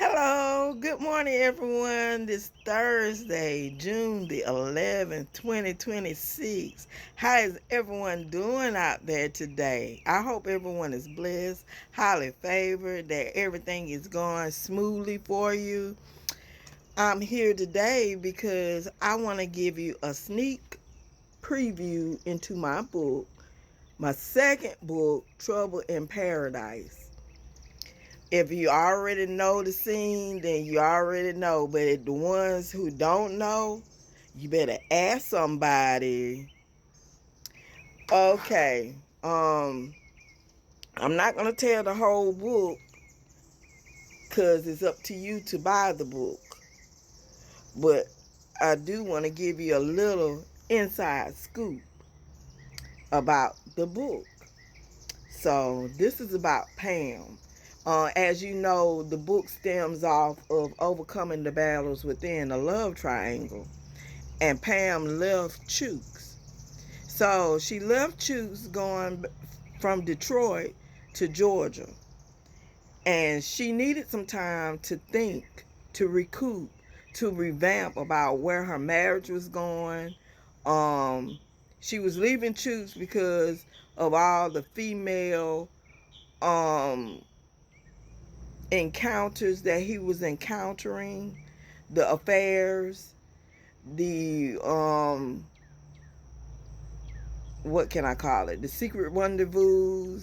Hello, good morning, everyone. This Thursday, June the 11th, 2026. How is everyone doing out there today? I hope everyone is blessed, highly favored, that everything is going smoothly for you. I'm here today because I want to give you a sneak preview into my book, my second book, Trouble in Paradise. If you already know the scene, then you already know. But the ones who don't know, you better ask somebody. Okay. I'm not gonna tell the whole book because it's up to you to buy the book. But I do want to give you a little inside scoop about the book. So this is about Pam. As you know, the book stems off of overcoming the battles within a love triangle. And Pam left Chooks. So she left Chooks going from Detroit to Georgia. And she needed some time to think, to recoup, to revamp about where her marriage was going. Um, she was leaving Chooks because of all the female um encounters that he was encountering, the affairs, the what can I call it? The secret rendezvous,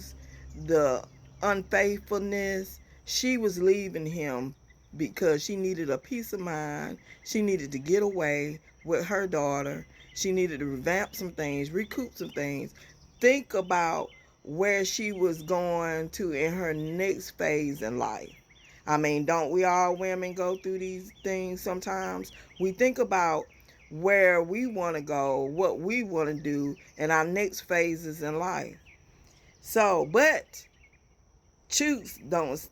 the unfaithfulness. She was leaving him because she needed a peace of mind. She needed to get away with her daughter. She needed to revamp some things, recoup some things, think about where she was going to in her next phase in life. I mean, don't we all women go through these things sometimes? We think about where we want to go, what we want to do in our next phases in life. So, but Chooks don't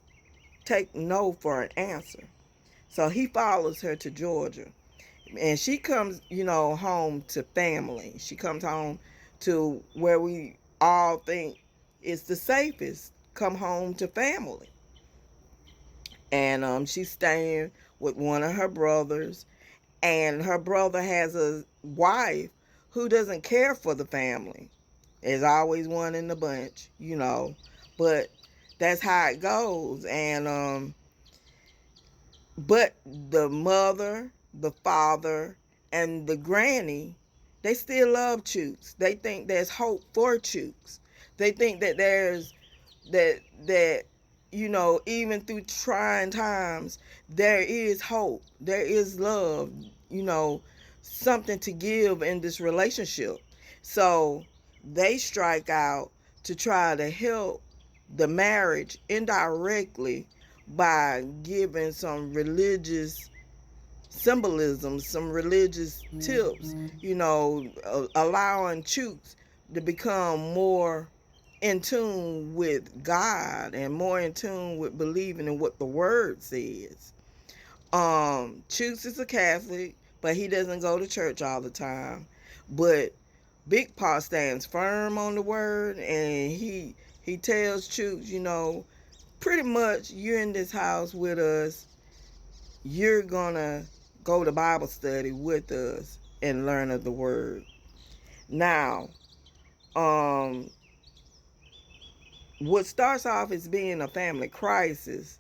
take no for an answer. So he follows her to Georgia. And she comes, home to family. She comes home to where we all think is the safest. Come home to family. And she's staying with one of her brothers. And her brother has a wife who doesn't care for the family. There's always one in the bunch. But that's how it goes. And but the mother, the father, and the granny, they still love Chooks. They think there's hope for Chooks. They think that there's that even through trying times, there is hope. There is love, you know, something to give in this relationship. So they strike out to try to help the marriage indirectly by giving some religious symbolism, some religious tips, allowing Chooks to become more in tune with God and more in tune with believing in what the word says. Chooks is a Catholic, but he doesn't go to church all the time. But Big Paw stands firm on the word, and he tells Chooks, pretty much you're in this house with us. You're gonna go to Bible study with us and learn of the word. Now, um, what starts off as being a family crisis,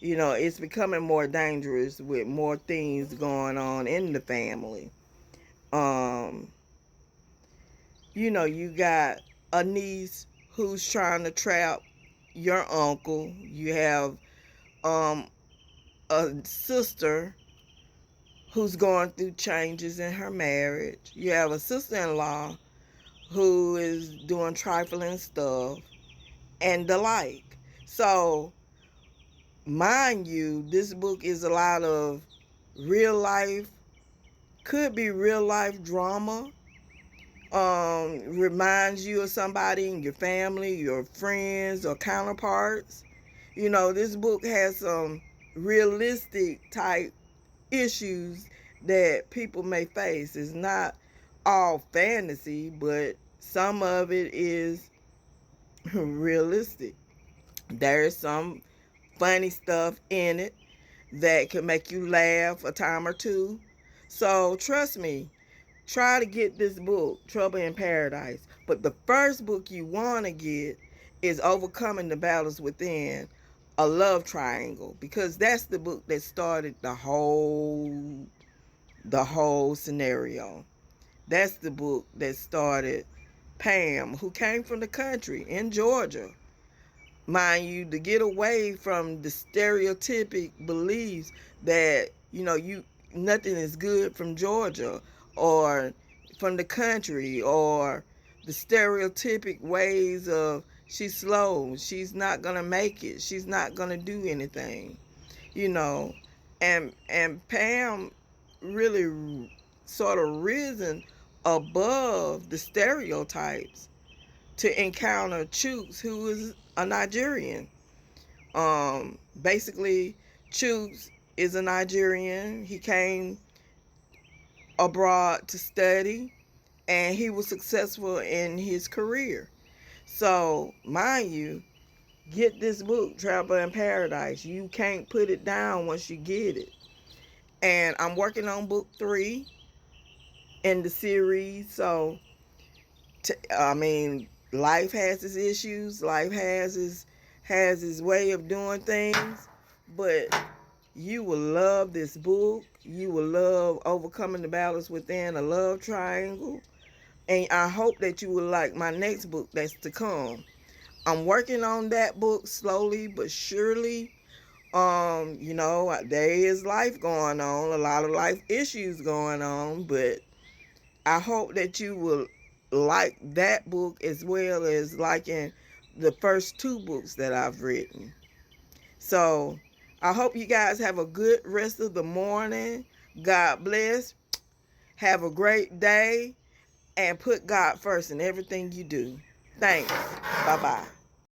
it's becoming more dangerous with more things going on in the family. Um, you got a niece who's trying to trap your uncle. You have um, a sister who's going through changes in her marriage. You have a sister-in-law who is doing trifling stuff and the like. So, mind you, this book is a lot of real life, could be real life drama. Reminds you of somebody in your family, your friends, or counterparts. This book has some realistic type issues that people may face. It's not all fantasy, but some of it is realistic. There's some funny stuff in it. that can make you laugh a time or two. So trust me, try to get this book, Trouble in Paradise. But the first book you want to get is Overcoming the Battles Within, A Love Triangle, because that's the book that started the whole scenario. That's the book that started Pam, who came from the country in Georgia, mind you, to get away from the stereotypic beliefs that you nothing is good from Georgia or from the country, or the stereotypic ways of she's slow, she's not gonna make it, she's not gonna do anything, you know. And Pam really sort of risen above the stereotypes to encounter Chooks, who is a Nigerian. Basically, Chooks is a Nigerian. He came abroad to study, and he was successful in his career. So, mind you, get this book, Travel in Paradise. You can't put it down once you get it. And I'm working on book 3 in the series. So, I mean, life has its issues. Life has its way of doing things. But you will love this book. You will love Overcoming the Battles Within, A Love Triangle. And I hope that you will like my next book that's to come. I'm working on that book slowly but surely. There is life going on, a lot of life issues going on, but I hope that you will like that book as well as liking the first 2 books that I've written. So I hope you guys have a good rest of the morning. God bless. Have a great day, and put God first in everything you do. Thanks. Bye-bye.